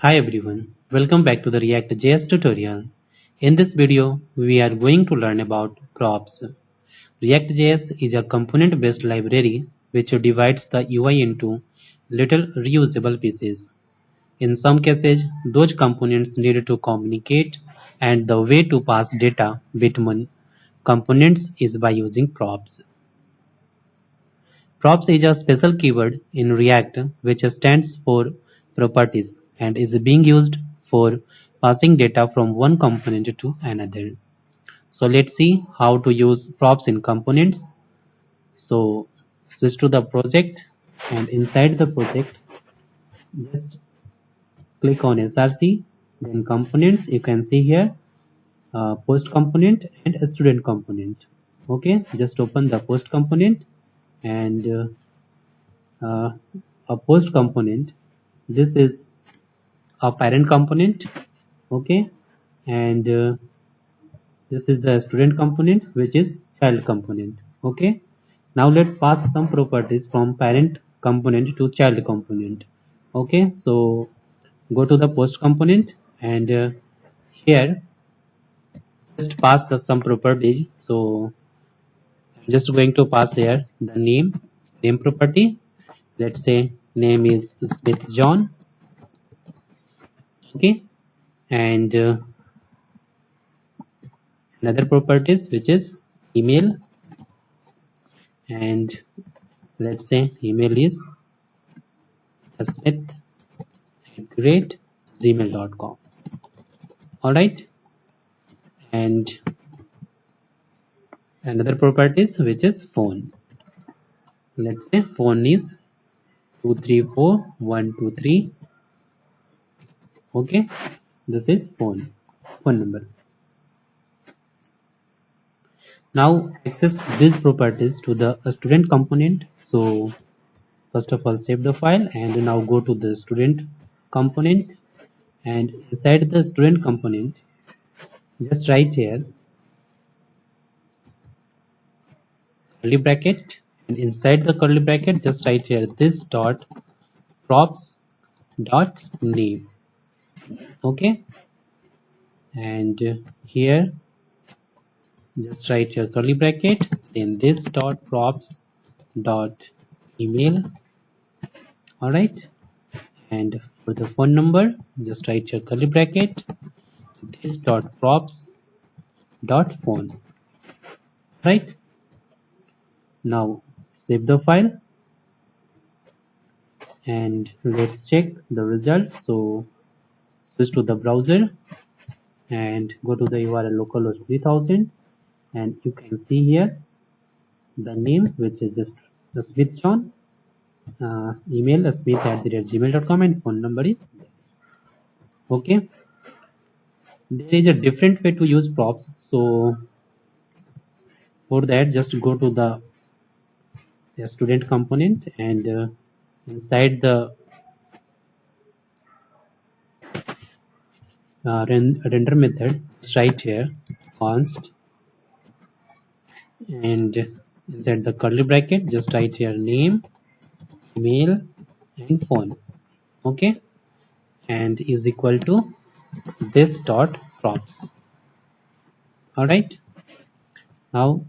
Hi everyone, welcome back to the react.js tutorial. In this video, we are going to learn about props. React.js is a component-based library which divides the UI into little reusable pieces. In some cases, those components need to communicate, and the way to pass data between components is by using props. Props is a special keyword in React which stands for properties and is being used for passing data from one component to another. So let's see how to use props in components. So switch to the project, and inside the project just click on src, then components. You can see here post component and a student component. Okay, just open the post component and uh, a post component. This is a parent component. Okay, and this is the student component, which is child component. Okay, now let's pass some properties from parent component to child component. Okay, so go to the post component, and here just pass the some properties. So I'm just going to pass here the name property. Let's say name is Smith John. Okay, and another properties which is email, and let's say email is smith@gmail.com. All right, and another properties which is phone. Let's say phone is 234 123. Okay, this is phone number. Now access these properties to the student component. So first of all, save the file and now go to the student component, and inside the student component just write here curly bracket, and inside the curly bracket just write here this dot props dot name. Okay, and here just write your curly bracket, then this dot props dot email. All right, and for the phone number just write your curly bracket, this dot props dot phone. Right, now save the file and let's check the result. So switch to the browser and go to the URL localhost 3000, and you can see here the name, which is just the Smith John, email smith@gmail.com, and phone number is this. Okay, there is a different way to use props. So for that, just go to the student component, and inside the render method, just write here const, and inside the curly bracket just write here name, email, and phone. Okay, and is equal to this dot props. All right, now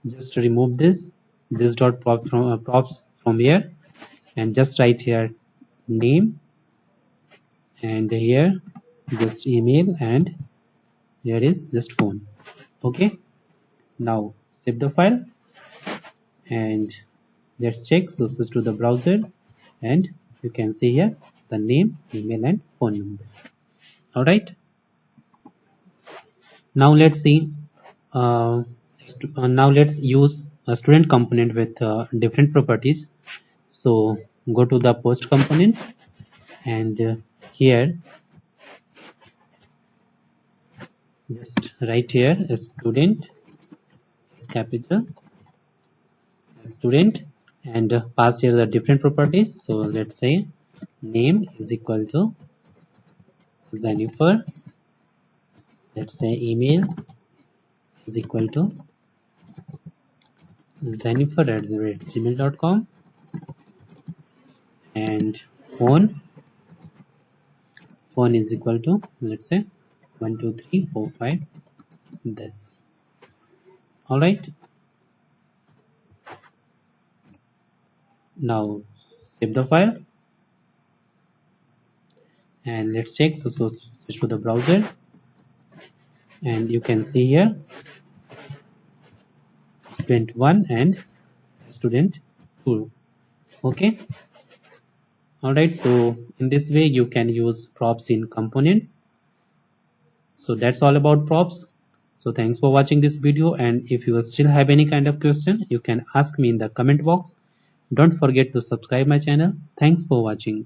just remove this dot props from here, and just write here name, and here just email, and here is just phone. Okay, now save the file and let's check. So switch to the browser, and you can see here the name, email, and phone number. All right, now let's see. Uh, Now let's use a student component with different properties. So go to the post component, and here just write here a student is capital student, and pass here the different properties. So let's say name is equal to Jennifer. Let's say email is equal to jennifer@gmail.com, and phone Phone is equal to, let's say, 1 2 3 4 5, this. All right, now save the file and let's check. So switch to the browser and you can see here student 1 and student 2. Okay, all right, so in this way you can use props in components. So that's all about props. So thanks for watching this video, and if you still have any kind of question you can ask me in the comment box. Don't forget to subscribe my channel. Thanks for watching.